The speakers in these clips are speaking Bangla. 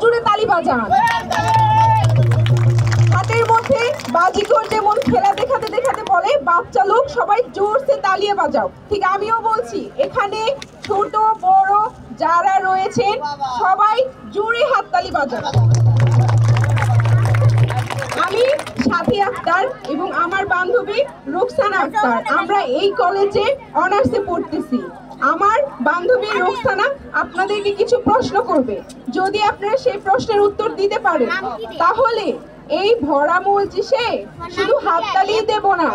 জোরে তালি বাজান। হাতের মধ্যে বাজিকর যেমন খেলা দেখাতে দেখাতে বলে বাচ্চা লোক সবাই জোরসে তালিয়ে বাজাও, ঠিক আমিও বলছি এখানে ছোট বড় যারা রয়েছেন সবাই জোরে হাততালি বাজান। আমি সাথী আক্তার এবং আমার বান্ধবী রুকসানা আক্তার, আমরা এই কলেজে অনার্সে পড়তেছি। আমার বান্ধবী রুকসানা আপনাদেরকে কিছু প্রশ্ন করবে, যদি আপনারা সেই প্রশ্নের উত্তর দিতে পারেন তাহলে এই ভরা মজলিসে শুধু হাততালি দেব না,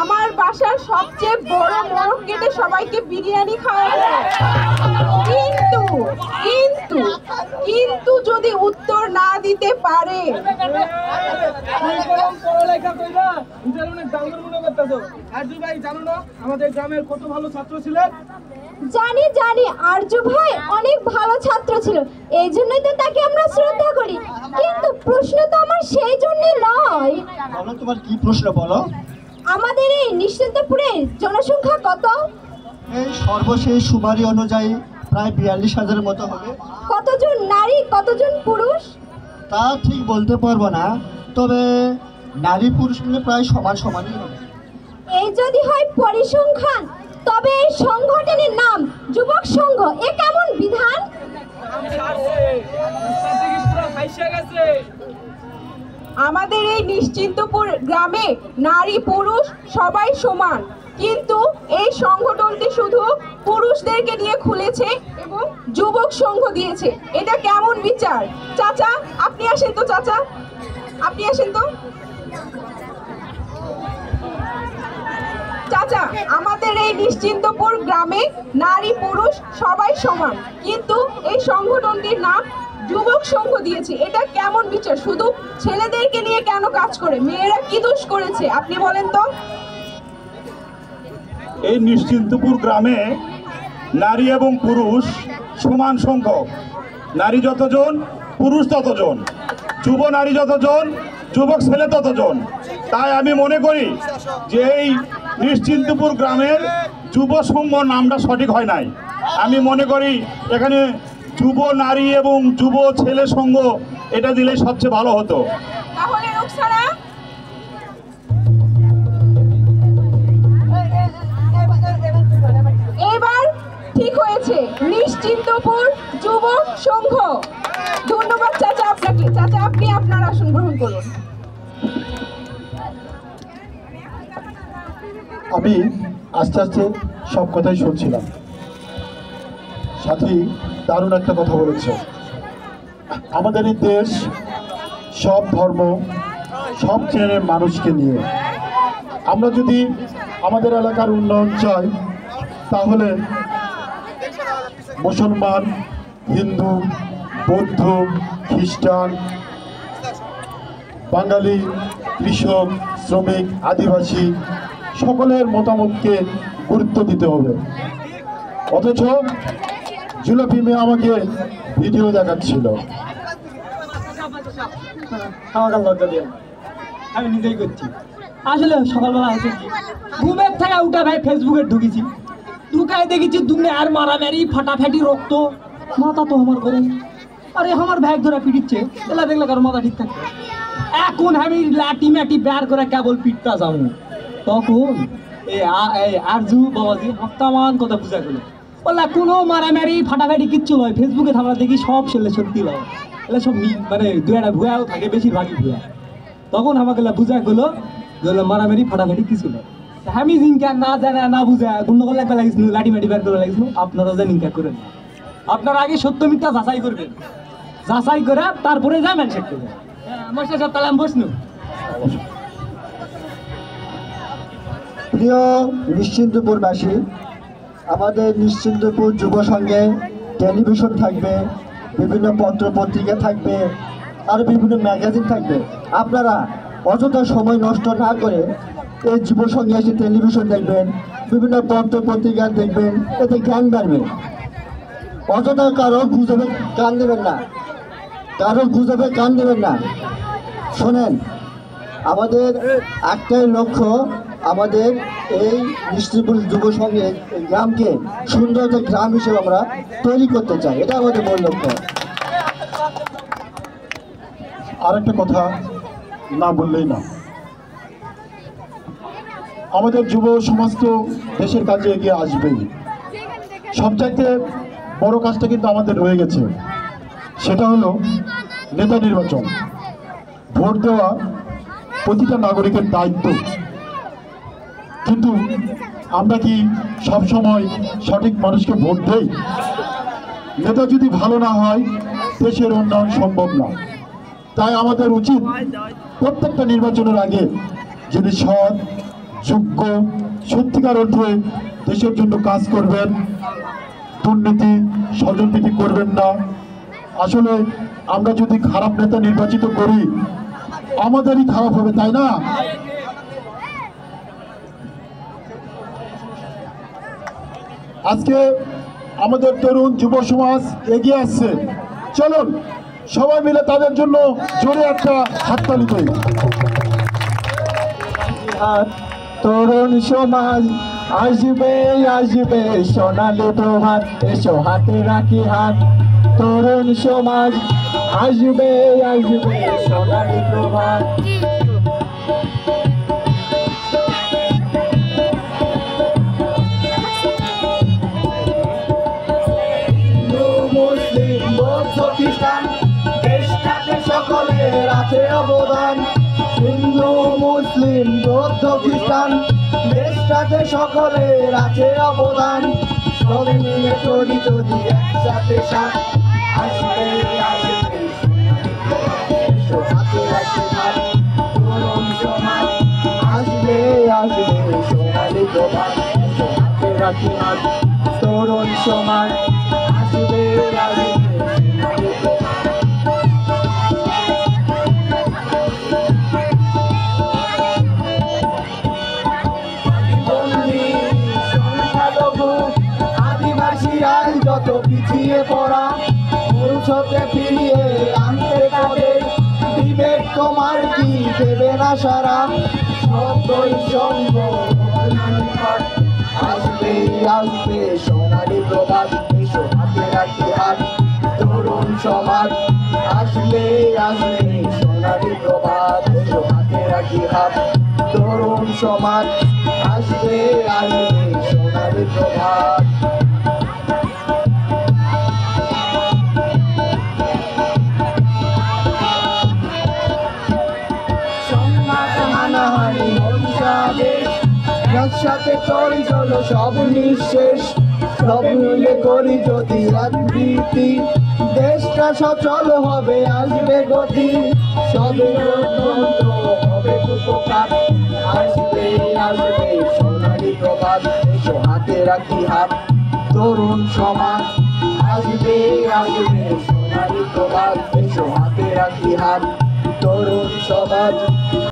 আমার বাসার সবচেয়ে বড় মোরগ কেটে সবাইকে বিরিয়ানি খাওয়াবো। কিন্তু কিন্তু কিন্তু যদি উত্তর না দিতে পারে আমাদের গ্রামের কত ভালো ছাত্র ছিলেন। জানি জানি আরজু ভাই অনেক ভালো ছাত্র ছিল, এই জন্যই তো তাকে আমরা শ্রদ্ধা করি। কিন্তু প্রশ্ন তো আমার সেই জন্য নয়। বলো তোমার কি প্রশ্ন বলো। আমাদের এই নিশ্চিন্তপুরের জনসংখ্যা কত? এই সর্বশেষ সুমারি অনুযায়ী প্রায় 42,000-এর মতো হবে। কতজন নারী কতজন পুরুষ? তা ঠিক বলতে পারবো না, তবে নারী পুরুষ মিলে প্রায় সমান সমানই হবে। এই যদি হয় পরিসংখ্যান, তবে এই সংগঠনের নাম যুবক সংঘ, এ কেমন বিধান? আমাদের এই নিশ্চিন্তপুর গ্রামে নারী পুরুষ সবাই সমান, কিন্তু এই সংগঠনটি শুধু পুরুষদেরকে নিয়ে খুলেছে এবং যুবক সংঘ দিয়েছে। এটা কেমন বিচার? চাচা আপনি আসেন তো, চাচা আপনি আসেন তো। চাচা, আমাদের এই নিশ্চিন্তপুর গ্রামে নারী পুরুষ সবাই সমান, কিন্তু এই সংগঠনটির নাম যুবক সংঘ দিয়েছে। এটা কেমন বিচার? শুধু ছেলেদেরকে নিয়ে কেন কাজ করে? মেয়েরা কি দোষ করেছে আপনি বলেন তো। এই নিশ্চিন্তপুর গ্রামে নারী এবং পুরুষ সমান সংখ্যক, নারী যতজন পুরুষ ততজন, যুব নারী যতজন যুবক ছেলে ততজন। তাই আমি মনে করি যে এই নিশ্চিন্তপুর গ্রামের যুব সংঘ নামটা সঠিক হয় নাই। আমি মনে করি এখানে যুব নারী এবং যুব ছেলে সংঘ এটা দিলে সবচেয়ে ভালো হতো। তাহলে রুকসানা, এবার ঠিক হয়েছে, নিশ্চিন্তপুর যুবক সংঘ। ধন্যবাদ চাচা আপনাকে। চাচা আপনি আপনার আসন গ্রহণ করুন। আমি আস্তে আস্তে সব কথাই শুনছিলাম। সাথী দারুণ একটা কথা বলেছে। আমাদের এই দেশ সব ধর্ম সব শ্রেণীর মানুষকে নিয়ে। আমরা যদি আমাদের এলাকার উন্নয়ন চাই তাহলে মুসলমান, হিন্দু, বৌদ্ধ, খ্রিস্টান, বাঙালি, কৃষক, শ্রমিক, আদিবাসী সকলের মতামতকে গুরুত্ব দিতে হবে। অথচ জুলফি মেয়ে আমাকে ভিডিও দেখাচ্ছিল। আমি নিজেই করছি। আসলে সকালবেলা হয়েছে কি, ঘুমের থেকে উঠে ভাই ফেসবুকে ঢুকেছি, ঢুকায় দেখেছি দুমনে আর মারামারি ফাটাফাটি রক্ত। মাথা তো আমার করে, আরে আমার ব্যাগ ধরে পিটিচ্ছে, এলা দেখলে কারো মাথা ঠিক থাকবে। এখন আমি লাঠি মাটি বের করে কেবল পিটটা যাবো, তখন এই আরজু বাবাজি হপ্তামান কথা বুঝা গেল। বললা কোনো মারামারি ফাটাফাটি কিচ্ছু নয়, ফেসবুকে আমরা দেখি সব ছেলে সত্যি নয়, এগুলো সব মানে দু একটা ভুয়াও থাকে, বেশিরভাগই ভুয়া। তখন আমাকে বুঝা গেলো মারামারি ফাটাফাটি কিছু নয়। আমি জিনকা না জানা না বুঝা গন্ডগোল লাগবে লাগিস, লাঠি মাটি বের করে লাগিস, আপনারা যা নিকা করেন। আপনারা আগে সত্য মিথ্যা যাচাই করবেন, যাচাই করে তারপরে যাবেন সেটা। আমার সাথে তাহলে আমি বসনু। প্রিয় নিশ্চিন্তপুরবাসী, আমাদের নিশ্চিন্তপুর যুব সংঘে টেলিভিশন থাকবে, বিভিন্ন পত্র পত্রিকা থাকবে, আর বিভিন্ন ম্যাগাজিন থাকবে। আপনারা অযথা সময় নষ্ট না করে এই যুব সংঘে এসে টেলিভিশন দেখবেন, বিভিন্ন পত্র পত্রিকা দেখবেন, এতে জ্ঞান বাড়বে। অযথা কারো গুজবে কান দেবেন না, কারো গুজবে কান দেবেন না। শোনেন, আমাদের একটাই লক্ষ্য, আমাদের এই নিশ্চিন্তপুর যুব সংঘের গ্রামকে সুন্দর একটা গ্রাম হিসেবে আমরা তৈরি করতে চাই, এটা আমাদের মূল লক্ষ্য। আরেকটা কথা না বললেই না, আমাদের যুব সমাজ তো দেশের কাজে এগিয়ে আসবেই। সবচাইতে বড় কাজটা কিন্তু আমাদের রয়ে গেছে, সেটা হলো নেতা নির্বাচন। ভোট দেওয়া প্রতিটা নাগরিকের দায়িত্ব, কিন্তু আমরা কি সব সময় সঠিক মানুষকে ভোট দেই? নেতা যদি ভালো না হয় দেশের উন্নয়ন সম্ভব না। তাই আমাদের উচিত প্রত্যেকটা নির্বাচনের আগে যিনি সৎ, যোগ্য, সত্যিকার অর্থে দেশের জন্য কাজ করবেন, দুর্নীতি স্বজনপ্রীতি করবেন না। আসলে আমরা যদি খারাপ নেতা নির্বাচিত করি আমাদেরই খারাপ হবে, তাই না? আজকে আমাদের তরুণ যুব সমাজ এগিয়ে আসছে, চলুন সবাই মিলে তাদের জন্য জোরে একটা হাততালি করি। তরুণ সমাজ আসবে আসবে সোনালি প্রভাত, এসো হাতে রাখি হাত। তরুণ সমাজ আসবে আসবে সোনালি প্রভাত। মুসলিম বৌদ্ধ খ্রিস্টান দেশটাতে সকলের আছে অবদান। হিন্দু মুসলিম বৌদ্ধ খ্রিস্টান দেশটাতে সকলের আছে অবদান। সবাই মিলে করি যদি একসাথে সাথ, আসবে আসবে এসো হাতে রাখি হাত। তরুণ সমাজ আসবে আসবে সোনালি প্রভাত, এসো হাতে রাখি হাত। তরুণ সমাজ আসবে আসবে সোনালি প্রভাত। আদিবাসীরাই যত পিছিয়ে পড়া ভবিষ্যতে ফিরিয়ে আনতে তাদের বিবেক তোমার কি দেবে না সারা। সত্যই সম্ভব আসবে আসবে সোনালি প্রভাত, এসো হাতে রাখি হাত। তরুণ সমাজ আসবে আসবে সোনালি প্রভাত, এসো হাতে রাখি হাত। তরুণ সমাজ আসবে আসবে সোনালি প্রভাত। হানাহানি হিংসাদেশ একসাথে করি চলো সব নিঃশেষ। সব মিলে করি যদি রাজনীতি দেশটা সচল হবে আসবে গতি। সবে হবে উপকার আসবে আসবে সোনালি প্রভাত, এসো হাতে রাখি হাত। তরুণ সমাজ আসবে আসবে সোনালি প্রভাত, এসো হাতে রাখি হাত। তরুণ সমাজ